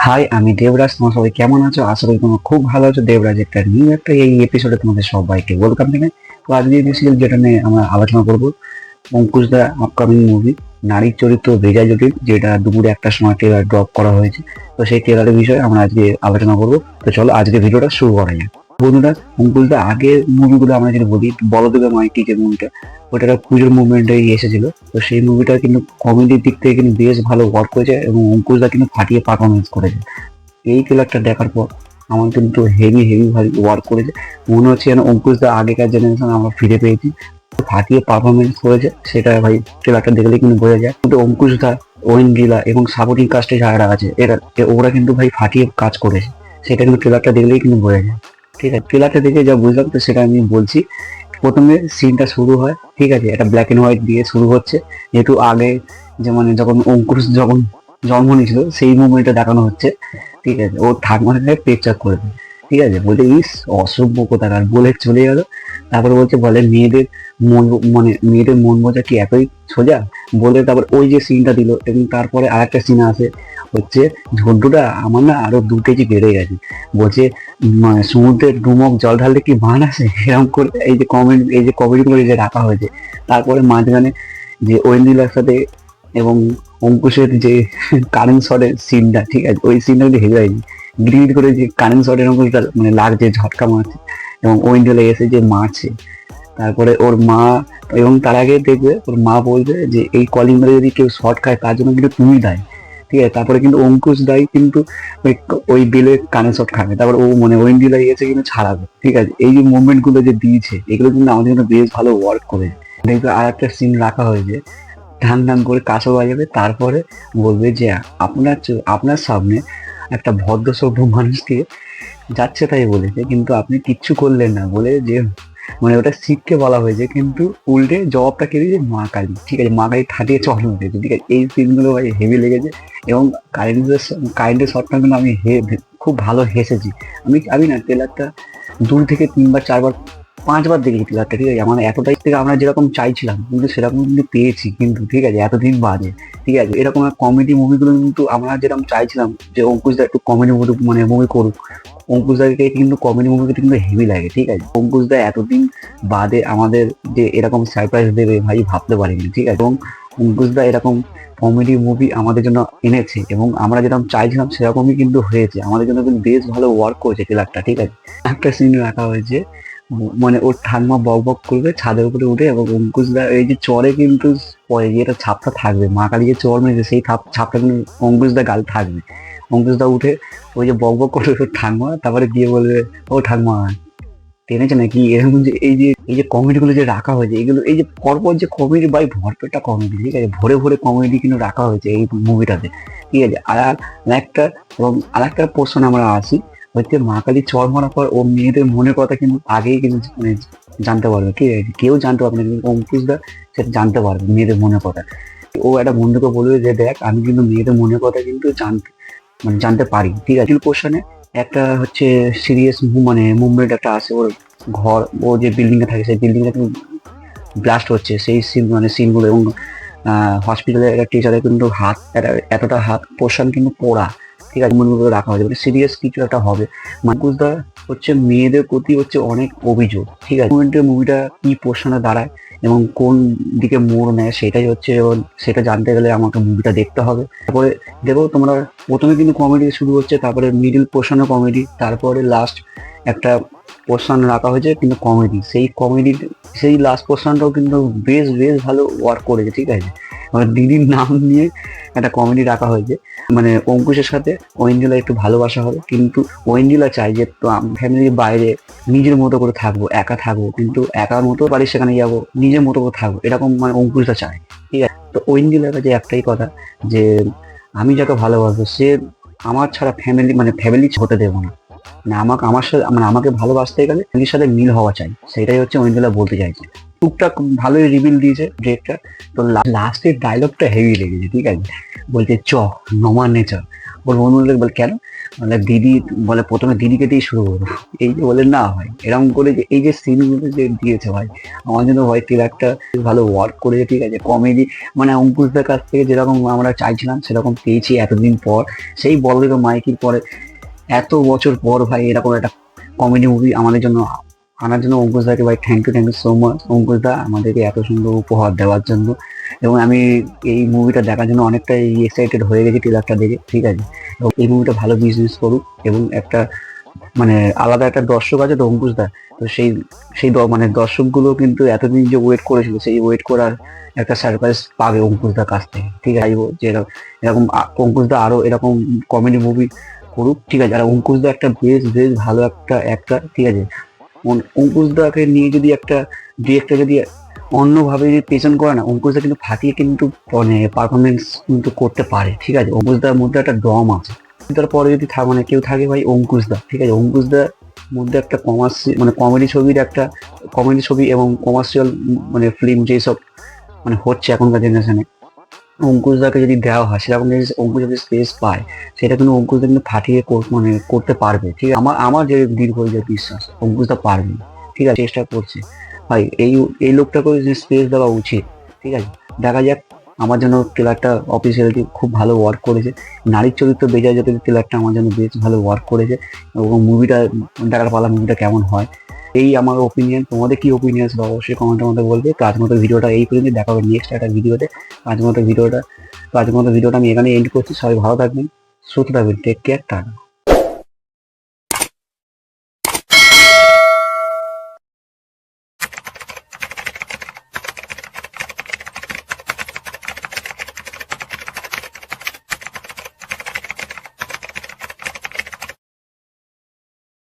High, আমি দেবরাজ। তোমার সবাই কেমন আছো? আশা করি তোমরা খুব ভালো আছো। দেবরাজ একটা নিউ একটা এই এপিসোডে তোমাদের সবাইকে ওয়েলকাম জানাই। তো আজকে এপিসোড যেটা নিয়ে আমরা আলোচনা করবো, অঙ্কুশ দা আপকামিং মুভি নারীর চরিত্র ভেজা জটিল, যেটা দুপুরে একটার সময় ট্রেলার ড্রপ করা হয়েছে। তো সেই ট্রেলারের বিষয়ে আমরা আজকে আলোচনা করবো। তো চলো আজকে ভিডিওটা শুরু করা যাক। বন্ধুরা, অঙ্কুশ দা আগের মুভিগুলো আমরা যদি বলি, বলদেবের মাইটি যে মুভিটা, ওটা একটা পুজোর মুভমেন্টে এসেছিল। তো সেই মুভিটা কিন্তু কমেডির দিক থেকে কিন্তু বেশ ভালো ওয়ার্ক করেছে এবং অঙ্কুশ দা কিন্তু ফাটিয়ে পারফরমেন্স করেছে। এই ট্রেলারটা দেখার পর আমার কিন্তু হেভি হেভি ভাবে ওয়ার্ক করেছে। মনে হচ্ছে যেন অঙ্কুশ দা আগেকার জেনারেশন আমরা ফিরে পেয়েছি। ফাটিয়ে পারফরমেন্স করেছে, সেটা ভাই ট্রেলারটা দেখলে কিন্তু বোঝা যায়। কিন্তু অঙ্কুশ দা, ওয়েন্দ্রিলা এবং সাপোর্টিং কাস্টে যারা আছে ওরা কিন্তু ভাই ফাটিয়ে কাজ করেছে, সেটা কিন্তু ট্রেলারটা দেখলেই কিন্তু বোঝা যায়। ঠিক আছে, ট্রেলারটা দেখে যা বুঝলাম তো সেটা আমি বলছি। প্রথমে সিনটা শুরু হয়, ঠিক আছে, এটা ব্ল্যাক এন্ড হোয়াইট দিয়ে শুরু হচ্ছে। যেহেতু আগে যে মানে যখন অঙ্কুশ যখন জন্ম নিয়েছিল সেই মুভমেন্টটা দেখানো হচ্ছে। ঠিক আছে, ও ঠাকুমার গায়ে পেচ্ছাপ করে দেয়। ঠিক আছে, বলতে ইস অসভ্য কোথাকার বলে চলে গেল। তারপরে বলছে বলে মেয়েদের মন, মানে মেয়েদের মন বোঝা কি এতই সোজা বলে। তারপর ওই যে সিনটা দিল এবং তারপরে আরেকটা সিন আছে হচ্ছে, ঝন্টুটা আমার না আরো 2 কেজি বেড়ে গেছে। বলছে সমুদ্রের ডুমক জল ঢাললে কি মান আসে, এরকম করে এই যে কমেডি করে যে রাখা হয়েছে। তারপরে মাঝখানে যে ঐন্দ্রিলার সাথে এবং অঙ্কুশের যে কারেন্ট শটের সিনটা, ঠিক আছে, ওই সিনটা কিন্তু হেরে যায়নি। গ্রিড করে যে কারেন্ট শট এরকম মানে লাগছে, ঝটকা মারছে এবং ঐন্দ্রিলা এসে যে মারছে। তারপরে ওর মা, এবং তার আগে দেখবে ওর মা বলবে যে এই কলিং বেলে যদি কেউ শর্ট খায় তার জন্য কিন্তু তুমি দায়ী। ঠিক আছে, তারপরে কিন্তু অঙ্কুশ দায়ী কিন্তু ওই বেলে কানে শট খাবে। তারপর ও মানে ঐন্দ্রিলা এসে কিন্তু ছাড়াবে। ঠিক আছে, এই যে মুভমেন্ট গুলো যে দিয়েছে এগুলো কিন্তু আমাদের জন্য বেশ ভালো ওয়ার্ক করেছে। দেখবে আর একটা সিন রাখা হয়েছে, ঢাং ঢাং করে কাঁসো বাজাবে, তারপরে বলবে যে আপনার সামনে একটা ভদ্র সভ্য মানুষকে যাচ্ছে তাই বলেছে কিন্তু আপনি কিচ্ছু করলেন না বলে, যে মানে ওটা শিখকে বলা হয়েছে কিন্তু উল্টে জবাবটা কে দিয়েছে মা কালী। ঠিক আছে, মা কালী ঠাটিয়ে চল মেরেছে। ঠিক আছে, এই সিনগুলো ভাই হেভি লেগেছে এবং কারেন্টের শটটা কিন্তু আমি খুব ভালো হেসেছি। আমি না ট্রেলারটা 2 থেকে 3 বার 4 বার 5 বার দেখেছি ট্রেলারটা। ঠিক আছে, মানে এতটাই থেকে আমরা যেরকম চাইছিলাম কিন্তু সেরকম কিন্তু পেয়েছি কিন্তু। ঠিক আছে, এতদিন বাদে। ঠিক আছে, এরকম কমেডি মুভিগুলো কিন্তু আমরা যেরকম চাইছিলাম যে অঙ্কুশ দা একটু কমেডি মুভি করুক। অঙ্কুশ দাকে কিন্তু কমেডি মুভিতে কিন্তু হেভি লাগে। ঠিক আছে, অঙ্কুশ দা এতদিন বাদে আমাদের যে এরকম সারপ্রাইজ দেবে ভাই ভাবতে পারিনি। ঠিক আছে, এবং অঙ্কুশ দা এরকম কমেডি মুভি আমাদের জন্য এনেছে এবং আমরা যেরকম চাইছিলাম সেরকমই কিন্তু হয়েছে। আমাদের জন্য কিন্তু বেশ ভালো ওয়ার্ক করেছে ট্রেলারটা। ঠিক আছে, একটা সিন রাখা হয়েছে, মানে ওর ঠাম্মা বক বক করবে ছাদের উপরে উঠে এবং অঙ্কুশ দা এই যে চরে কিন্তু পরে যে এটা ছাপটা থাকবে, মা কালী যে চর মেরেছে সেই ছাপটা কিন্তু অঙ্কুশ দা গাল থাকবে। অঙ্কুশ দা উঠে ওই যে বক বক করবে ওর ঠাকুমা, তারপরে গিয়ে বলবে ও ঠাকুমা টেনেছে নাকি, এরকম যে এই যে কমেডি গুলো যে রাখা হয়েছে, এগুলো এই যে পরপর যে কমেডি বাই ভরপেটা কমেডি। ঠিক আছে, ভরে ভরে কমেডি কিন্তু রাখা হয়েছে এই মুভিটাতে। ঠিক আছে, একটা এবং আরেকটা পোর্শন আমরা আসি হচ্ছে, মা কালী চর মারার পর ও মেয়েদের মনের কথা কিন্তু আগেই কিন্তু মানে জানতে পারবে। ঠিক আছে, কেউ জানতে পারবে না কিন্তু অঙ্কুশ দা সেটা জানতে পারবে মেয়েদের মনের কথা। ও একটা বন্ধুকে বলবে যে দেখ আমি কিন্তু মেয়েদের মনের কথা কিন্তু জানতে পারি। ঠিক আছে, পোর্শনে একটা হচ্ছে সিরিয়াস মানে মুভমেন্ট একটা আছে, ওর ঘর, ও যে বিল্ডিং এ থাকে সেই বিল্ডিং এ ব্লাস্ট হচ্ছে, সেই সিনগুলো এবং হসপিটালের একটা টিচারের কিন্তু হাত এতটা হাত পোর্শন কিন্তু পোড়া। ঠিক আছে, মুভগুলো রাখা হয়েছে মানে সিরিয়াস কিছু একটা হবে। মানকুসদা হচ্ছে মেয়েদের প্রতি হচ্ছে অনেক অভিযোগ। ঠিক আছে, মুভিটা কি পোর্শনে দাঁড়ায় এবং কোন দিকে মোড় নেয় সেটাই হচ্ছে সেটা জানতে গেলে আমাকে মুভিটা দেখতে হবে। তারপরে দেখো তোমরা, প্রথমে কিন্তু কমেডি শুরু হচ্ছে, তারপরে মিডিল পোর্শনে কমেডি, তারপরে লাস্ট একটা পোর্শন রাখা হয়েছে কিন্তু কমেডি। সেই লাস্ট পোর্শনটাও কিন্তু বেশ বেশ ভালো ওয়ার্ক করেছে। ঠিক আছে, মানে দিদির নাম নিয়ে একটা কমেডি রাখা হয়েছে, মানে অঙ্কুশের সাথে ঐন্দ্রিলা একটু ভালোবাসা হবে কিন্তু ঐন্দ্রিলা চাই যে ফ্যামিলির বাইরে নিজের মতো করে থাকবো, একা থাকবো, কিন্তু একার মতো বাড়ি সেখানে যাবো, নিজের মতো করে থাকবো, এরকম মানে অঙ্কুশটা চায়। ঠিক আছে, তো ঐন্দ্রিলার কাছে একটাই কথা যে আমি যাকে ভালোবাসবো সে আমার ছাড়া ফ্যামিলি হতে দেবো না। মানে আমার সাথে মানে আমাকে ভালোবাসতে গেলে ফ্যামিলির সাথে মিল হওয়া চাই, সেটাই হচ্ছে ঐন্দ্রিলা বলতে চাইছে। টুকটাক ভালোই রিভিল দিয়েছে ডিরেক্টর। তো লাস্টের ডায়লগটা হেভি লেগেছে। ঠিক আছে, বলছে চ নমান্যে চ, ওর বন্ধু বলে কেন, মানে দিদি বলে প্রথমে দিদিকে দিয়ে শুরু করবো। এই যে বলে না ভাই, এরকম করে যে এই যে সিনগুলো যে দিয়েছে ভাই, আমার জন্য ভাই ট্রেলারটা ভালো ওয়ার্ক করেছে, ঠিক আছে, কমেডি, মানে অঙ্কুশদার কাছ থেকে যেরকম আমরা চাইছিলাম সেরকম পেয়েছি এতদিন পর, সেই বড় মাইকির পরে এত বছর পর ভাই এরকম একটা কমেডি মুভি আমাদের জন্য আনার জন্য অঙ্কুশদাকে ভাই থ্যাংক ইউ সো মাচ অঙ্কুশদা, আমাদেরকে এত সুন্দর উপহার দেওয়ার জন্য। এবং আমি এই মুভিটা দেখার জন্য অনেকটাই এক্সাইটেড হয়ে গেছি ট্রেলারটা দেখে, ঠিক আছে। এবং এই মুভিটা ভালো বিজনেস করুক, এবং একটা মানে আলাদা একটা দর্শক আছে তো অঙ্কুশদা, তো সেই সেই মানে দর্শকগুলো কিন্তু এতদিন যে ওয়েট করেছিল, সেই ওয়েট করার একটা সারপ্রাইজ পাবে অঙ্কুশদার কাছ থেকে, ঠিক আছে। চাইবো যে এরকম অঙ্কুশদা আরো এরকম কমেডি মুভি করুক, ঠিক আছে। আর অঙ্কুশদা একটা বেশ বেশ ভালো একটা অ্যাক্টর, ঠিক আছে। অঙ্কুশদাকে নিয়ে যদি একটা ডিরেক্টর যদি অন্যভাবে যদি প্রেজেন্ট করে না, অঙ্কুশদা কিন্তু ফাটিয়ে কিন্তু মানে পারফরমেন্স কিন্তু করতে পারে, ঠিক আছে। অঙ্কুশদার মধ্যে একটা দম আছে। তারপরে যদি মানে কেউ থাকে ভাই অঙ্কুশদা, ঠিক আছে। অঙ্কুশদার মধ্যে একটা মানে কমেডি ছবির একটা কমেডি ছবি এবং কমার্শিয়াল মানে ফিল্ম যেসব মানে হচ্ছে এখনকার জেনারেশনে, অঙ্কুশদাকে যদি দেওয়া হয় সেরকম যদি অঙ্কুশ যদি স্পেস পায়, সেটা কিন্তু অঙ্কুশদা কিন্তু ফাটিয়ে মানে করতে পারবে, ঠিক আছে। আমার আমার যে দীর্ঘ যে বিশ্বাস অঙ্কুশদা পারবে, ঠিক আছে, চেষ্টা করছে ভাই। এই লোকটাকে স্পেস দেওয়া উচিত, ঠিক আছে। দেখা যাক। আমার জন্য ট্রেলারটা অফিসিয়ালি খুব ভালো ওয়ার্ক করেছে। নারীর চরিত্র বেজায় যাতে ট্রেলারটা আমার জন্য বেশ ভালো ওয়ার্ক করেছে। এবং মুভিটা দেখার পালা মুভিটা কেমন হয়, এই আমার ওপিনিয়ন। তোমাদের কি ওপিনিয়ন আছে অবশ্যই কমেন্টের মধ্যে বলবে। তো আজকের মতো ভিডিওটা এই পর্যন্ত, দেখা হবে নেক্সট একটা ভিডিওতে। আজকের মতো ভিডিওটা আমি এখানে এন্ড করছি। সবাই ভালো থাকবেন, সুস্থ থাকবেন, টেক কেয়ার, টাটা।